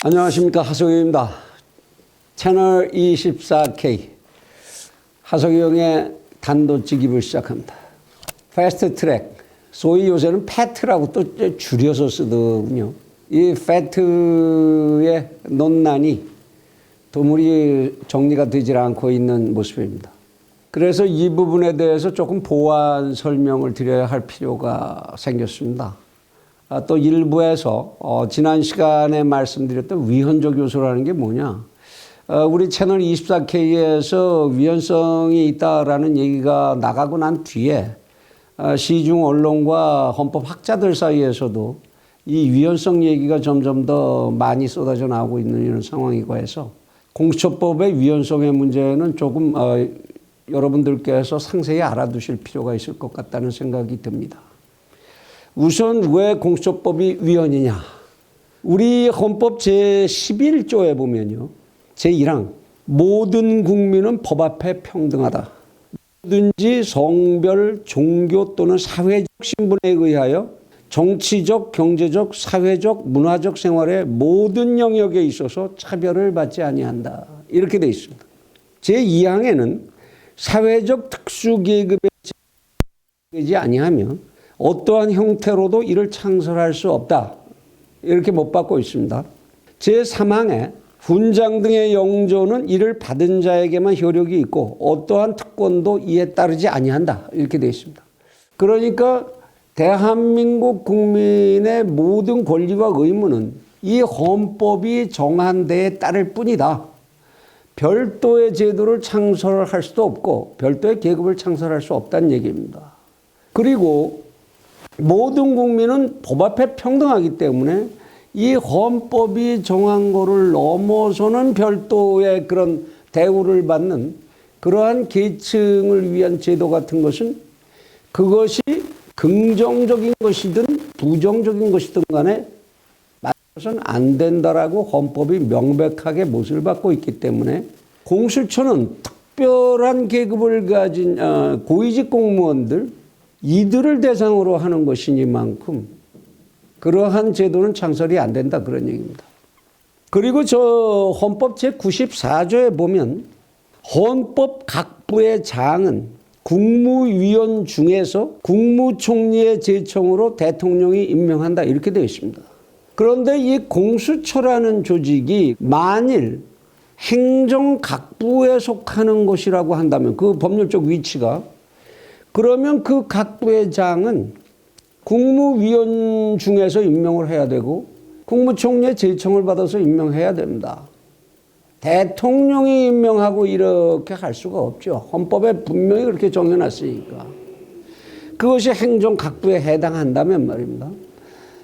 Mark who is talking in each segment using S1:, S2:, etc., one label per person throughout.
S1: 안녕하십니까, 하석영입니다. 채널 24K 하석영의 단도직입을 시작합니다. 패스트 트랙, 소위 요새는 패트라고 또 줄여서 쓰더군요. 이 패트의 논란이 도무지 정리가 되질 않고 있는 모습입니다. 그래서 이 부분에 대해서 조금 보완 설명을 드려야 할 필요가 생겼습니다. 또 일부에서 지난 시간에 말씀드렸던 위헌적 요소라는 게 뭐냐. 우리 채널 24K에서 위헌성이 있다라는 얘기가 나가고 난 뒤에 시중 언론과 헌법학자들 사이에서도 이 위헌성 얘기가 점점 더 많이 쏟아져 나오고 있는 이런 상황이고 해서 공수처법의 위헌성의 문제는 조금 여러분들께서 상세히 알아두실 필요가 있을 것 같다는 생각이 듭니다. 우선 왜 공수처법이 위헌이냐. 우리 헌법 제11조에 보면요. 제1항 모든 국민은 법 앞에 평등하다. 누구든지 성별, 종교 또는 사회적 신분에 의하여 정치적, 경제적, 사회적, 문화적 생활의 모든 영역에 있어서 차별을 받지 아니한다. 이렇게 되어 있습니다. 제2항에는 사회적 특수계급에 되지 아니하면 어떠한 형태로도 이를 창설할 수 없다. 이렇게 못 받고 있습니다. 제3항에 훈장 등의 영조는 이를 받은 자에게만 효력이 있고 어떠한 특권도 이에 따르지 아니한다. 이렇게 되어 있습니다. 그러니까 대한민국 국민의 모든 권리와 의무는 이 헌법이 정한 데에 따를 뿐이다. 별도의 제도를 창설할 수도 없고 별도의 계급을 창설할 수 없다는 얘기입니다. 그리고 모든 국민은 법 앞에 평등하기 때문에 이 헌법이 정한 거를 넘어서는 별도의 그런 대우를 받는 그러한 계층을 위한 제도 같은 것은 그것이 긍정적인 것이든 부정적인 것이든 간에 맞서서는 안 된다라고 헌법이 명백하게 못을 받고 있기 때문에 공수처는 특별한 계급을 가진 고위직 공무원들 이들을 대상으로 하는 것이니만큼 그러한 제도는 창설이 안 된다 그런 얘기입니다. 그리고 저 헌법 제94조에 보면 헌법 각 부의 장은 국무위원 중에서 국무총리의 제청으로 대통령이 임명한다 이렇게 되어 있습니다. 그런데 이 공수처라는 조직이 만일 행정 각 부에 속하는 것이라고 한다면 그 법률적 위치가 그러면 그 각 부의 장은 국무위원 중에서 임명을 해야 되고 국무총리의 제청을 받아서 임명해야 됩니다. 대통령이 임명하고 이렇게 할 수가 없죠. 헌법에 분명히 그렇게 정해놨으니까. 그것이 행정 각 부에 해당한다면 말입니다.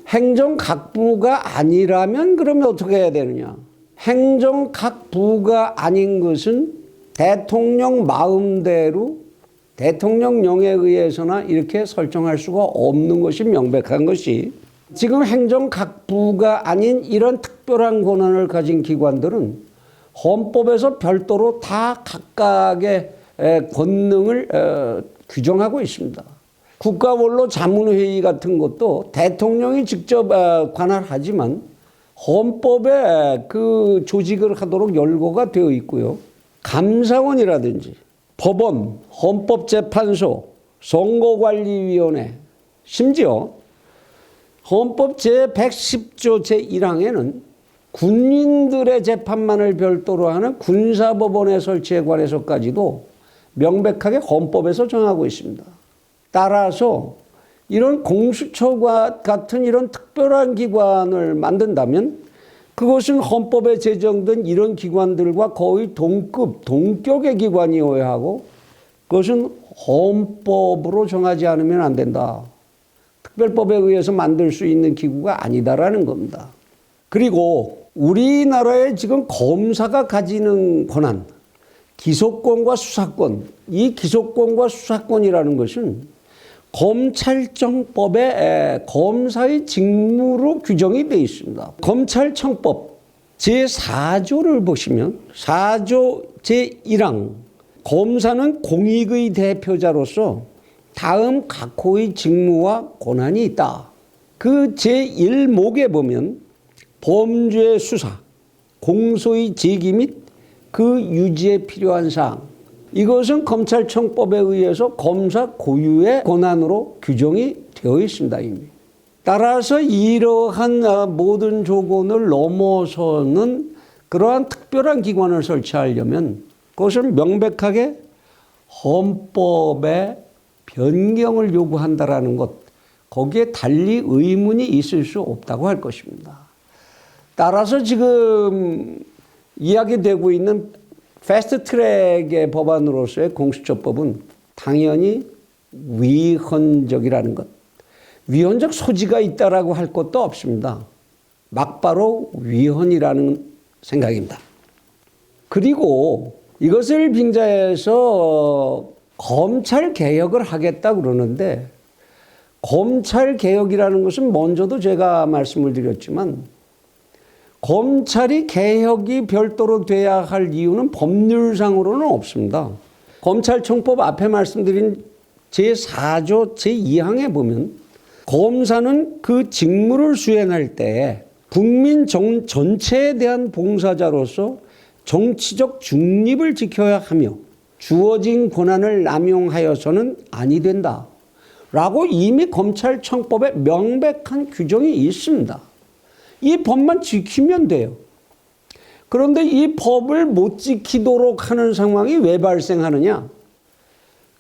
S1: 행정 각 부가 아니라면 그러면 어떻게 해야 되느냐. 행정 각 부가 아닌 것은 대통령 마음대로 대통령령에 의해서나 이렇게 설정할 수가 없는 것이 명백한 것이 지금 행정각부가 아닌 이런 특별한 권한을 가진 기관들은 헌법에서 별도로 다 각각의 권능을 규정하고 있습니다. 국가원로 자문회의 같은 것도 대통령이 직접 관할하지만 헌법에 그 조직을 하도록 열거가 되어 있고요. 감사원이라든지 법원, 헌법재판소, 선거관리위원회, 심지어 헌법 제110조 제1항에는 군인들의 재판만을 별도로 하는 군사법원의 설치에 관해서까지도 명백하게 헌법에서 정하고 있습니다. 따라서 이런 공수처와 같은 이런 특별한 기관을 만든다면 그것은 헌법에 제정된 이런 기관들과 거의 동격의 기관이어야 하고 그것은 헌법으로 정하지 않으면 안 된다. 특별법에 의해서 만들 수 있는 기구가 아니다라는 겁니다. 그리고 우리나라에 지금 검사가 가지는 권한, 기소권과 수사권, 이 기소권과 수사권이라는 것은 검찰청법에 검사의 직무로 규정이 되어 있습니다. 검찰청법 제4조를 보시면 4조 제1항 검사는 공익의 대표자로서 다음 각호의 직무와 권한이 있다. 그 제1목에 보면 범죄 수사, 공소의 제기 및 그 유지에 필요한 사항. 이것은 검찰청법에 의해서 검사 고유의 권한으로 규정이 되어 있습니다, 이미. 따라서 이러한 모든 조건을 넘어서는 그러한 특별한 기관을 설치하려면 그것을 명백하게 헌법의 변경을 요구한다라는 것, 거기에 달리 의문이 있을 수 없다고 할 것입니다. 따라서 지금 이야기되고 있는 패스트트랙의 법안으로서의 공수처법은 당연히 위헌적이라는 것, 위헌적 소지가 있다라고 할 것도 없습니다. 막바로 위헌이라는 생각입니다. 그리고 이것을 빙자해서 검찰 개혁을 하겠다 그러는데, 검찰 개혁이라는 것은 먼저도 제가 말씀을 드렸지만 검찰이 개혁이 별도로 돼야 할 이유는 법률상으로는 없습니다. 검찰청법 앞에 말씀드린 제4조 제2항에 보면 검사는 그 직무를 수행할 때 국민 전체에 대한 봉사자로서 정치적 중립을 지켜야 하며 주어진 권한을 남용하여서는 아니 된다 라고 이미 검찰청법에 명백한 규정이 있습니다. 이 법만 지키면 돼요. 그런데 이 법을 못 지키도록 하는 상황이 왜 발생하느냐?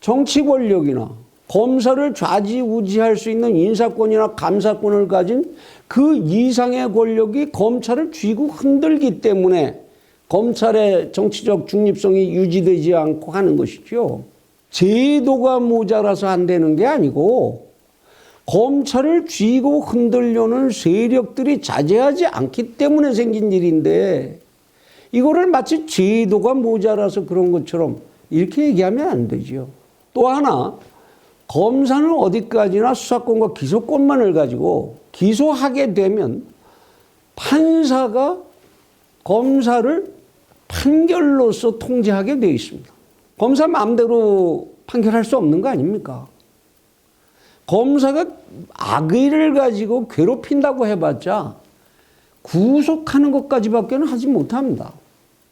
S1: 정치 권력이나 검사를 좌지우지할 수 있는 인사권이나 감사권을 가진 그 이상의 권력이 검찰을 쥐고 흔들기 때문에 검찰의 정치적 중립성이 유지되지 않고 하는 것이죠. 제도가 모자라서 안 되는 게 아니고 검찰을 쥐고 흔들려는 세력들이 자제하지 않기 때문에 생긴 일인데, 이거를 마치 제도가 모자라서 그런 것처럼 이렇게 얘기하면 안 되죠. 또 하나, 검사는 어디까지나 수사권과 기소권만을 가지고 기소하게 되면 판사가 검사를 판결로서 통제하게 되어 있습니다. 검사 마음대로 판결할 수 없는 거 아닙니까? 검사가 악의를 가지고 괴롭힌다고 해봤자 구속하는 것까지밖에는 하지 못합니다.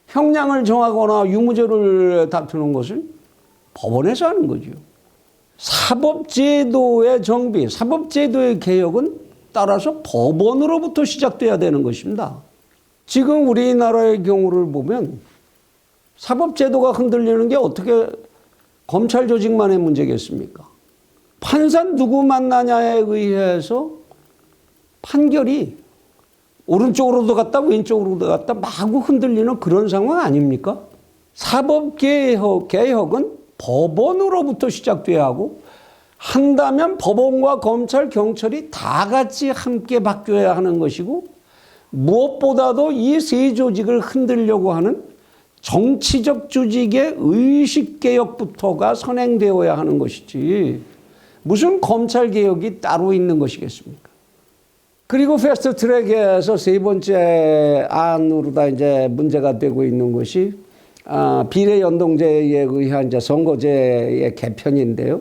S1: 형량을 정하거나 유무죄를 다투는 것을 법원에서 하는 거죠. 사법제도의 정비, 사법제도의 개혁은 따라서 법원으로부터 시작돼야 되는 것입니다. 지금 우리나라의 경우를 보면 사법제도가 흔들리는 게 어떻게 검찰 조직만의 문제겠습니까? 판사 누구 만나냐에 의해서 판결이 오른쪽으로도 갔다 왼쪽으로도 갔다 마구 흔들리는 그런 상황 아닙니까? 사법개혁은 법원으로부터 시작돼야 하고, 한다면 법원과 검찰, 경찰이 다 같이 함께 바뀌어야 하는 것이고, 무엇보다도 이 세 조직을 흔들려고 하는 정치적 조직의 의식개혁부터가 선행되어야 하는 것이지, 무슨 검찰개혁이 따로 있는 것이겠습니까? 그리고 패스트트랙에서 세 번째 안으로다 이제 문제가 되고 있는 것이 비례연동제에 의한 이제 선거제의 개편인데요.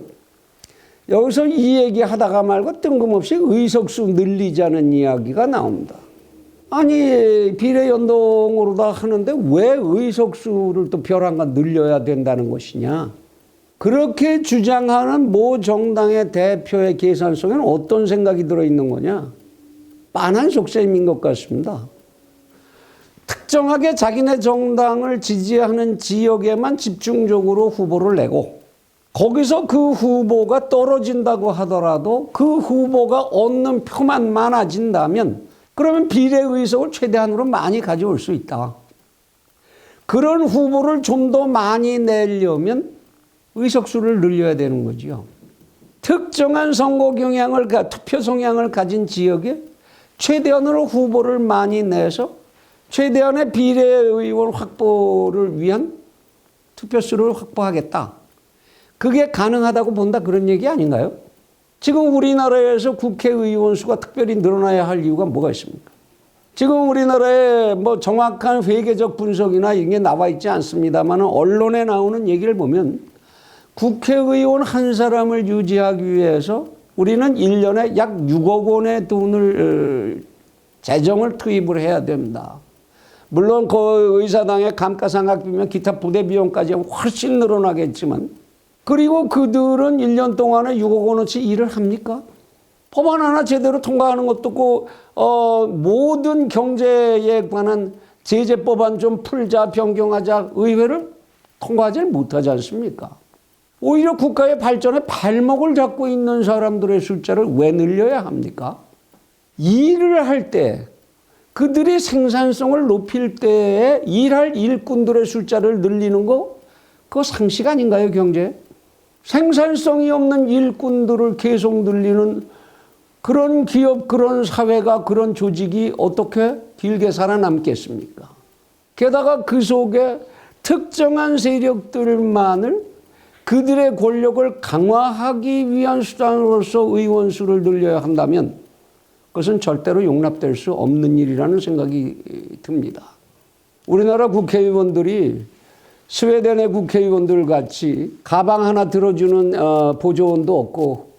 S1: 여기서 이 얘기 하다가 말고 뜬금없이 의석수 늘리자는 이야기가 나옵니다. 아니, 비례연동으로다 하는데 왜 의석수를 또 벼랑과 늘려야 된다는 것이냐? 그렇게 주장하는 모 정당의 대표의 계산 속에는 어떤 생각이 들어있는 거냐? 빤한 속셈인 것 같습니다. 특정하게 자기네 정당을 지지하는 지역에만 집중적으로 후보를 내고, 거기서 그 후보가 떨어진다고 하더라도 그 후보가 얻는 표만 많아진다면 그러면 비례의석을 최대한으로 많이 가져올 수 있다. 그런 후보를 좀 더 많이 내려면 의석수를 늘려야 되는 거죠. 특정한 선거 경향을, 투표 성향을 가진 지역에 최대한으로 후보를 많이 내서 최대한의 비례의원 확보를 위한 투표수를 확보하겠다. 그게 가능하다고 본다, 그런 얘기 아닌가요? 지금 우리나라에서 국회의원 수가 특별히 늘어나야 할 이유가 뭐가 있습니까? 지금 우리나라에 뭐 정확한 회계적 분석이나 이게 나와 있지 않습니다만 언론에 나오는 얘기를 보면 국회의원 한 사람을 유지하기 위해서 우리는 1년에 약 6억 원의 돈을 재정을 투입을 해야 됩니다. 물론 그 의사당의 감가상각비면 기타 부대 비용까지 훨씬 늘어나겠지만, 그리고 그들은 1년 동안에 6억 원어치 일을 합니까? 법안 하나 제대로 통과하는 것도 없고 모든 경제에 관한 제재법안 좀 풀자, 변경하자 의회를 통과하지 못하지 않습니까? 오히려 국가의 발전에 발목을 잡고 있는 사람들의 숫자를 왜 늘려야 합니까? 일을 할 때 그들이 생산성을 높일 때에 일할 일꾼들의 숫자를 늘리는 거 그거 상식 아닌가요, 경제? 생산성이 없는 일꾼들을 계속 늘리는 그런 기업, 그런 사회가, 그런 조직이 어떻게 길게 살아남겠습니까? 게다가 그 속에 특정한 세력들만을 그들의 권력을 강화하기 위한 수단으로서 의원 수를 늘려야 한다면 그것은 절대로 용납될 수 없는 일이라는 생각이 듭니다. 우리나라 국회의원들이 스웨덴의 국회의원들 같이 가방 하나 들어주는 보조원도 없고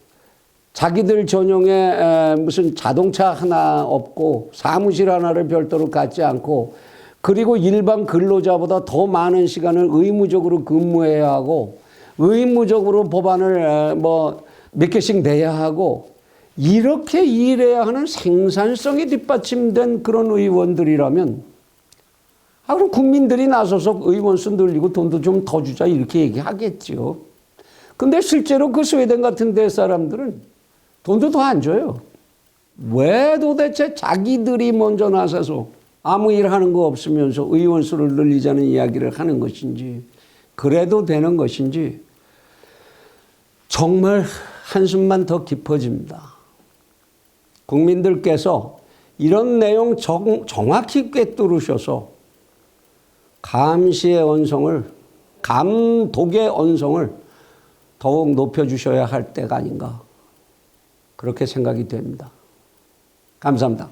S1: 자기들 전용에 무슨 자동차 하나 없고 사무실 하나를 별도로 갖지 않고 그리고 일반 근로자보다 더 많은 시간을 의무적으로 근무해야 하고 의무적으로 법안을 몇 개씩 내야 하고 이렇게 일해야 하는 생산성이 뒷받침된 그런 의원들이라면 그럼 국민들이 나서서 의원 수 늘리고 돈도 좀 더 주자 이렇게 얘기하겠죠. 근데 실제로 그 스웨덴 같은 데 사람들은 돈도 더 안 줘요. 왜 도대체 자기들이 먼저 나서서 아무 일 하는 거 없으면서 의원 수를 늘리자는 이야기를 하는 것인지 그래도 되는 것인지 정말 한숨만 더 깊어집니다. 국민들께서 이런 내용 정확히 꿰뚫으셔서 감시의 언성을, 감독의 언성을 더욱 높여주셔야 할 때가 아닌가 그렇게 생각이 됩니다. 감사합니다.